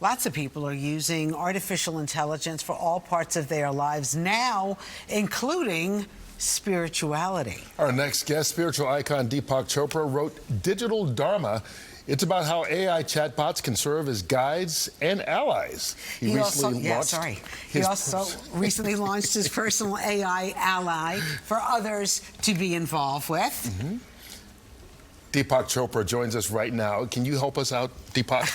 lots of people are using artificial intelligence for all parts of their lives now, including spirituality. Our next guest, spiritual icon Deepak Chopra, wrote Digital Dharma. It's about how AI chatbots can serve as guides and allies. He also recently launched his personal AI ally for others to be involved with. Deepak Chopra joins us right now. Can you help us out, Deepak?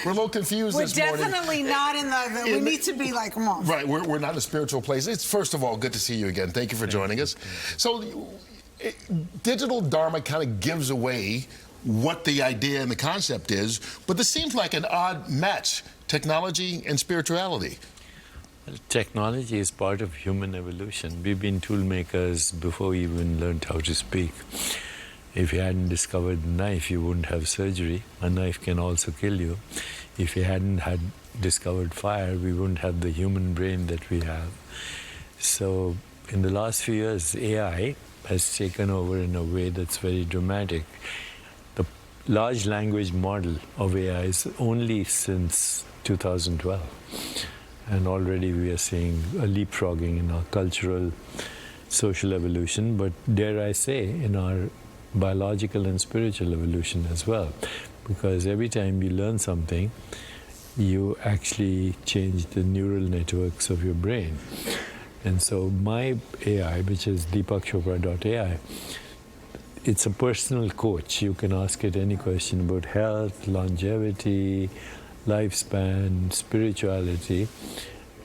We're a little confused this morning. We're definitely not in the, we need to be like, come on. Right, we're not in a spiritual place. It's, first of all, good to see you again. Thank you for joining us. So, Digital Dharma kind of gives away what the idea and the concept is, but this seems like an odd match, technology and spirituality. Technology is part of human evolution. We've been tool makers before we even learned how to speak. If you hadn't discovered the knife, you wouldn't have surgery. A knife can also kill you. If you hadn't had discovered fire, we wouldn't have the human brain that we have. So in the last few years, AI has taken over in a way that's very dramatic. The large language model of AI is only since 2012. And already we are seeing a leapfrogging in our cultural, social evolution, but dare I say, in our biological and spiritual evolution as well. Because every time you learn something, you actually change the neural networks of your brain. And so my AI, which is DeepakChorpa.ai, it's a personal coach. You can ask it any question about health, longevity, lifespan, spirituality,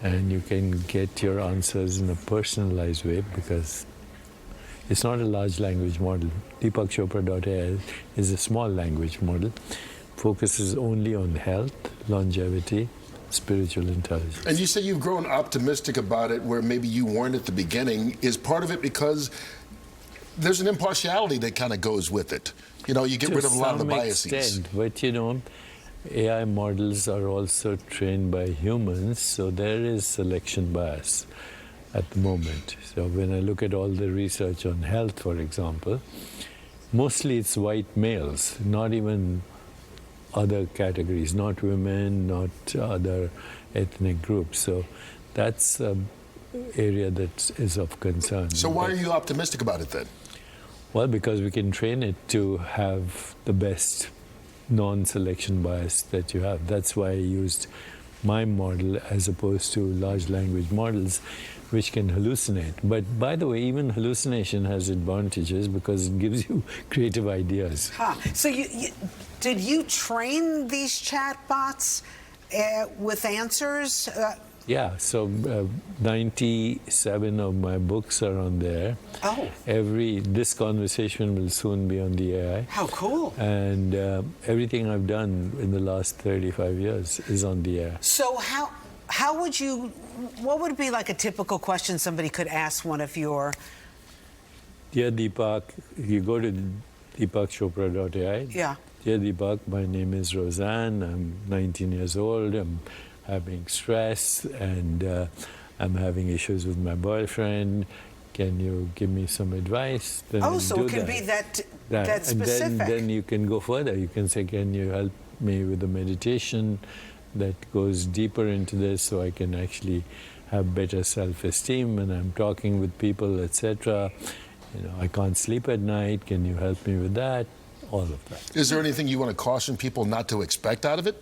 and you can get your answers in a personalized way because it's not a large language model. DeepakChorpa.ai is a small language model, focuses only on health, longevity, spiritual intelligence. And you say you've grown optimistic about it where maybe you weren't at the beginning. Is part of it because there's an impartiality that kind of goes with it? You know, you get rid of a lot of the biases. Extent, but you know, AI models are also trained by humans, so there is selection bias at the moment. So when I look at all the research on health, for example, mostly it's white males, not even other categories, not women, not other ethnic groups. So that's an area that is of concern. So why are you optimistic about it then? Well, because we can train it to have the best non-selection bias that you have. That's why I used my model as opposed to large language models, which can hallucinate. But by the way, even hallucination has advantages because it gives you creative ideas. So did you train these chatbots with answers? Yeah, so 97 of my books are on there. Oh. This conversation will soon be on the AI. How cool. And everything I've done in the last 35 years is on the AI. So how would you, what would be like a typical question somebody could ask one of your... Dear Deepak, you go to DeepakChorpa.ai. Yeah. Dear Deepak, my name is Rosanna. I'm 19 years old. I'm having stress and I'm having issues with my boyfriend. Can you give me some advice? Then so it can be that specific. And then you can go further. You can say, can you help me with a meditation that goes deeper into this so I can actually have better self-esteem when I'm talking with people, etc. You know, I can't sleep at night. Can you help me with that? All of that. Is there anything you want to caution people not to expect out of it?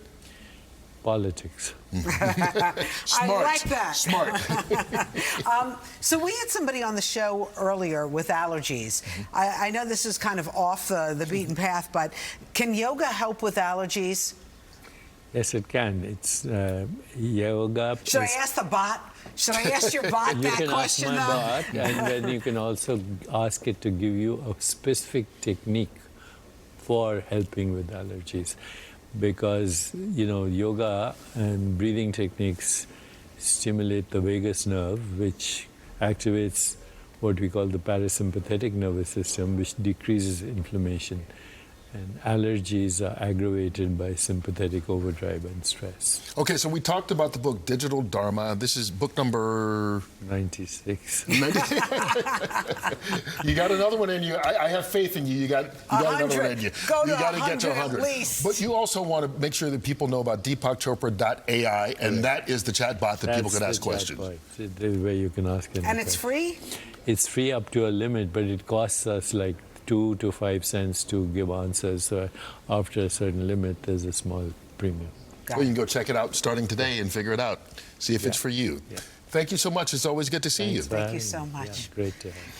Politics. I like that. Smart. So we had somebody on the show earlier with allergies. I know this is kind of off the beaten path, but can yoga help with allergies? Yes, it can. It's yoga. Should I ask the bot? Should I ask your bot that question? You can ask my bot, and then you can also ask it to give you a specific technique for helping with allergies. Because, you know, yoga and breathing techniques stimulate the vagus nerve, which activates what we call the parasympathetic nervous system, which decreases inflammation. And allergies are aggravated by sympathetic overdrive and stress. Okay, so we talked about the book Digital Dharma. This is book number 96. You got another one in you. I have faith in you. You got another one in you. Go to you got to get to 100 at least. But you also want to make sure that people know about DeepakChorpa.ai, and that is the chatbot that people can ask questions. Chatbot. The way you can ask any And it's question. free? It's free up to a limit, but it costs us like 2 to 5 cents to give answers. So after a certain limit, there's a small premium. Well, you can go check it out starting today and figure it out. See if it's for you. Yeah. Thank you so much. It's always good to see you. Thanks for Thank you having so me. much. Yeah, great to have you.